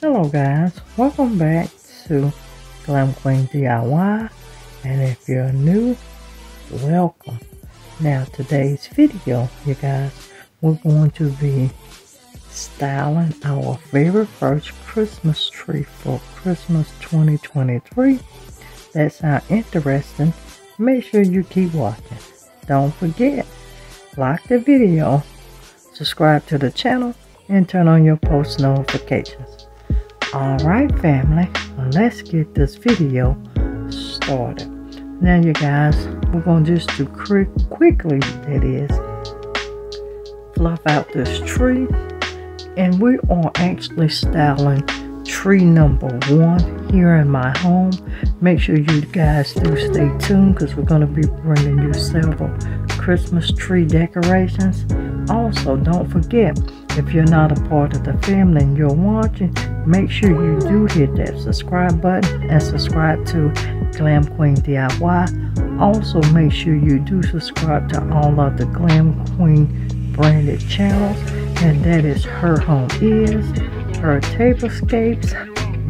Hello guys, welcome back to Glam Queen DIY, and if you're new, welcome. Now today's video, you guys, we're going to be styling our very first Christmas tree for Christmas 2023. That sounds interesting. Make sure you keep watching. Don't forget, like the video, subscribe to the channel, and turn on your post notifications. Alright family, let's get this video started. Now you guys, we're going to just do quickly, that is, fluff out this tree. And we are actually styling tree number 1 here in my home. Make sure you guys do stay tuned because we're going to be bringing you several Christmas tree decorations. Also, don't forget, if you're not a part of the family and you're watching, make sure you do hit that subscribe button and subscribe to Glam Queen DIY. Also, make sure you do subscribe to all of the Glam Queen branded channels, and that is Her Home Is, Her Tablescapes,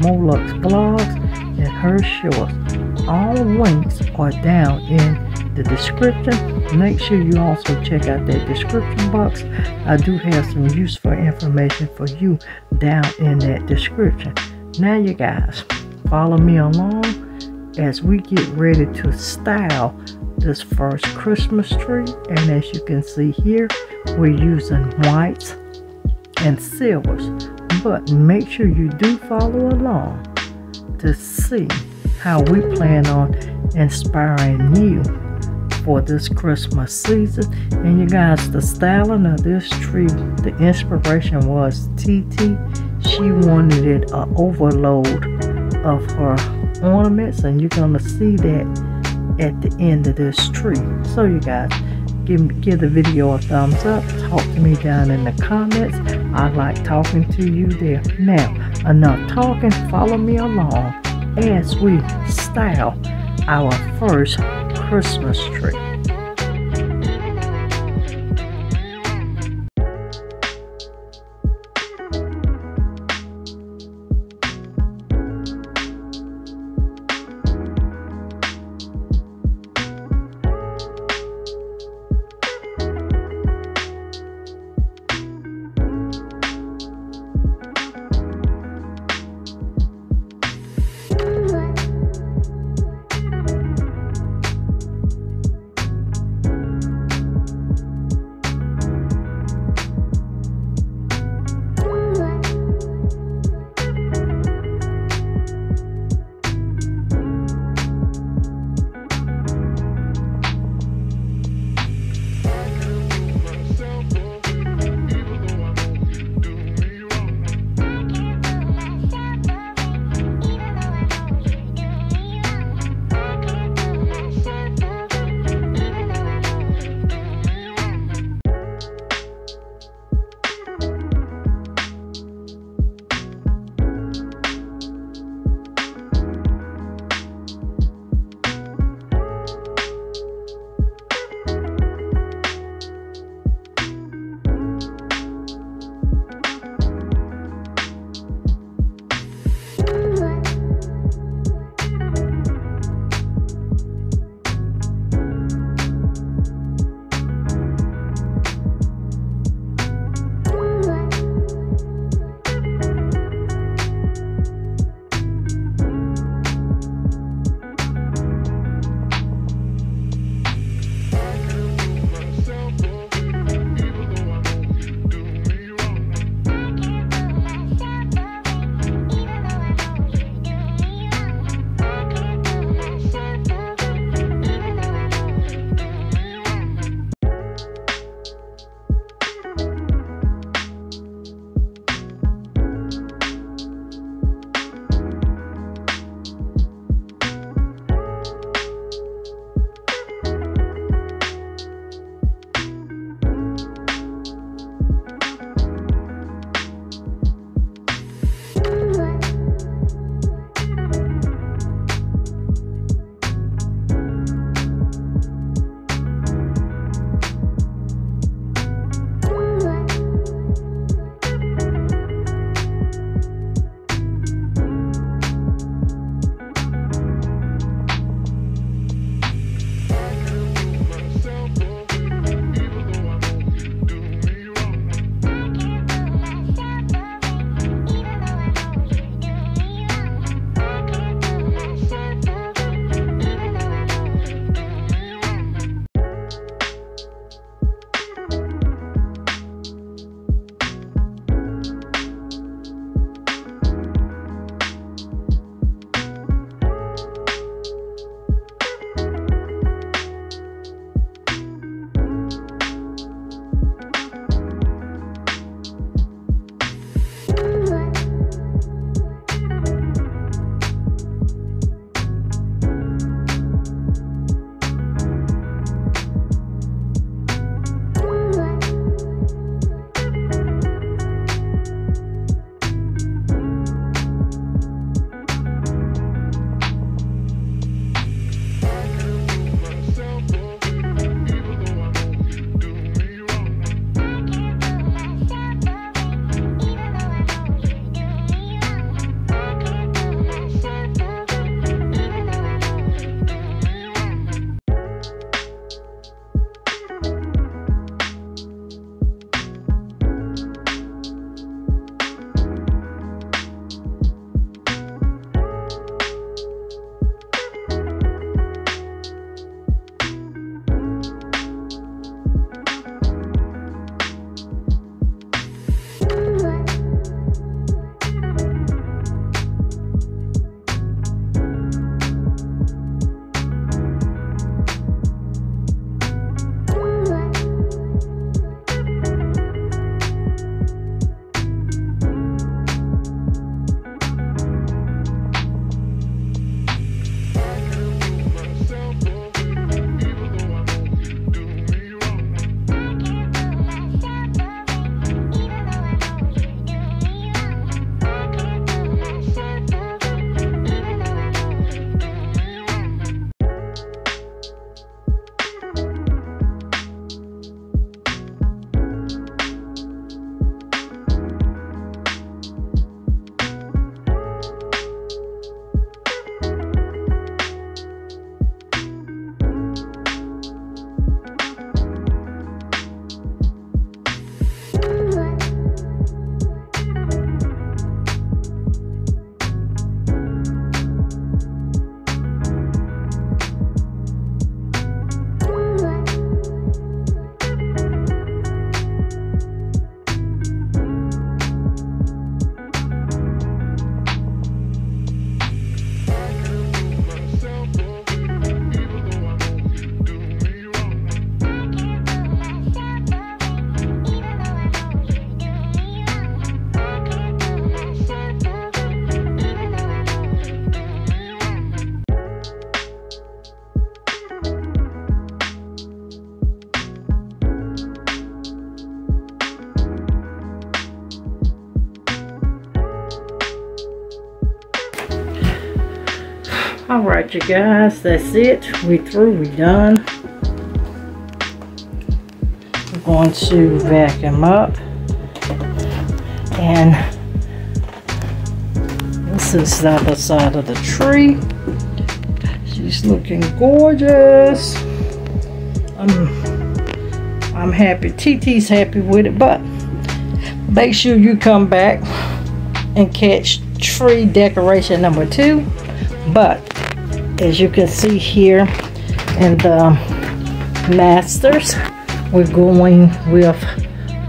Molux Vlogs, and Her Shorts. All links are down in the description. Make sure you also check out that description box. I do have some useful information for you down in that description. Now you guys, follow me along as we get ready to style this first Christmas tree. And as you can see here, we're using whites and silvers, but make sure you do follow along to see how we plan on inspiring you for this Christmas season. And you guys, the styling of this tree, the inspiration was TT. She wanted it an overload of her ornaments, and you're gonna see that at the end of this tree. So you guys, give the video a thumbs up. Talk to me down in the comments. I like talking to you there. Now, enough talking. Follow me along as we style our first Christmas tree. Alright, you guys, that's it. We through, we done. We're going to vacuum up. And this is the other side of the tree. She's looking gorgeous. I'm happy. TT's happy with it, but make sure you come back and catch tree decoration number 2. But as you can see here in the masters, we're going with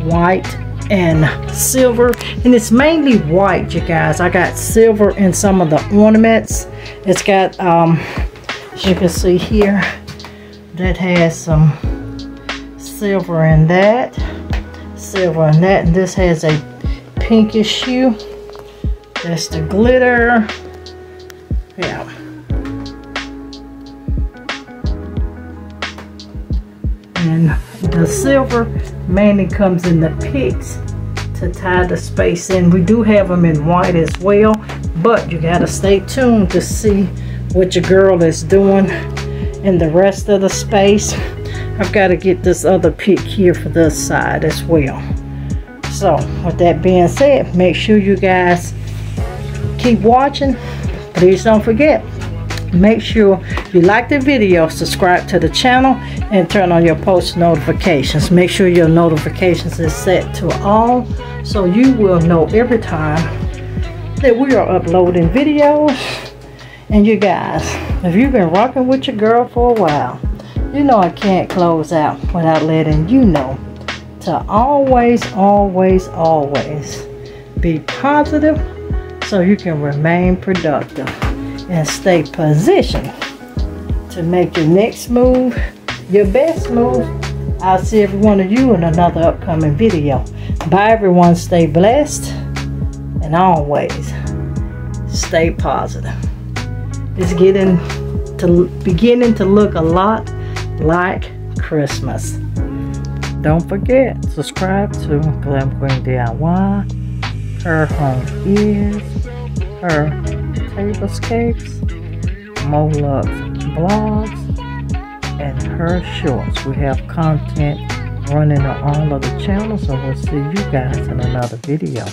white and silver, and it's mainly white, you guys. I got silver in some of the ornaments. It's got as you can see here, that has some silver in that, silver in that, and this has a pinkish hue. That's the glitter. Yeah. And the silver mainly comes in the picks to tie the space in. We do have them in white as well, but you gotta stay tuned to see what your girl is doing in the rest of the space. I've got to get this other pick here for this side as well. So with that being said, make sure you guys keep watching. Please don't forget, make sure you like the video, subscribe to the channel, and turn on your post notifications. Make sure your notifications is set to all, so you will know every time that we are uploading videos. And you guys, if you've been rocking with your girl for a while, you know I can't close out without letting you know to always, always, always be positive so you can remain productive and stay positioned to make your next move your best move. I'll see every one of you in another upcoming video. Bye everyone, stay blessed, and always stay positive. It's beginning to look a lot like Christmas. Don't forget, subscribe to GlamQueenofDIY. Her home is, her tablescapes, Moloch vlogs, and her shorts. We have content running on all of the channels, and we'll see you guys in another video.